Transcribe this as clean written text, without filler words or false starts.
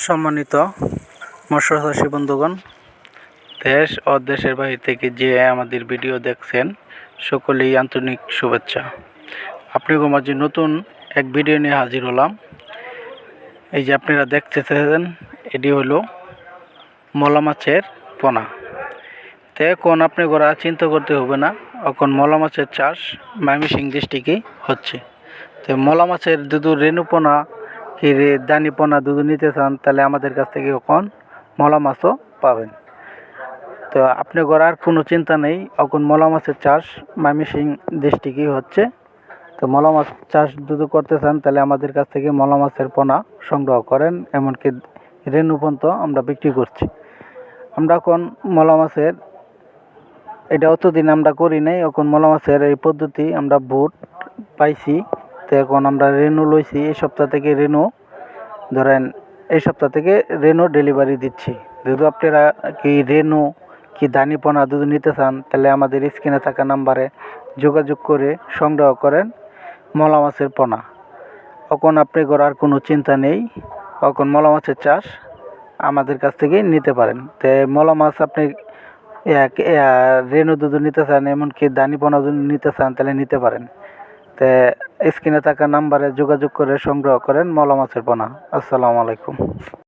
সম্মানিত মৎস্য চাষী বন্ধুগণ, দেশ ও দেশের বাইরে থেকে যে আমাদের ভিডিও দেখছেন সকলেই আন্তরিক শুভেচ্ছা। আপনাদের মাঝে নতুন এক ভিডিও নিয়ে হাজির হলাম। এই যে আপনারা দেখতেছেন, এটি হলো মলা মাছের পোনা। তো এখন আপনি ওরা চিন্তা করতে হবে না, এখন মলা মাছের চাষ ময়মনসিংহ ডিস্ট্রিক্টে হচ্ছে। তো মলা মাছের যদি রেণু পোনা কি দানি পোনা যদি নিতে চান, তাহলে আমাদের কাছ থেকে এখন মলা মাছও পাবেন। তো আপনি আর কোনো চিন্তা নেই, এখন মলা মাছের চাষ ময়মনসিংহ ডিস্ট্রিক্টে হচ্ছে। তো মলা মাছ চাষ যদি করতে চান, তাহলে আমাদের কাছ থেকে মলা মাছের পোনা সংগ্রহ করেন, এমনকি রেণু পর্যন্ত আমরা বিক্রি করছি। আমরা এখন মলা মাছের এটা অতদিন আমরা করি নাই, এখন মলা মাছের এই পদ্ধতি আমরা বুট পাইছি। তো এখন আমরা রেণু লইছি, এই সপ্তাহ থেকে রেণু ধরেন এই সপ্তাহ থেকে রেণু ডেলিভারি দিচ্ছি। যদি আপনারা কি রেণু কি দানিপনা যদি নিতে চান, তাহলে আমাদের স্ক্রিনে থাকা নাম্বারে যোগাযোগ করে সংগ্রহ করেন মলা মাছের পোনা। এখন আপনি করার কোনো চিন্তা নেই, এখন মলা মাছের চাষ আমাদের কাছ থেকে নিতে পারেন। তো মলা মাছ আপনি রেণু যদি নিতে চান, এমনকি দানিপনা যদি নিতে চান, তাহলে নিতে পারেন। তো স্ক্রিনে থাকা নাম্বারে যোগাযোগ করে সংগ্রহ করেন মলা মাছের পোনা। আসসালামু আলাইকুম।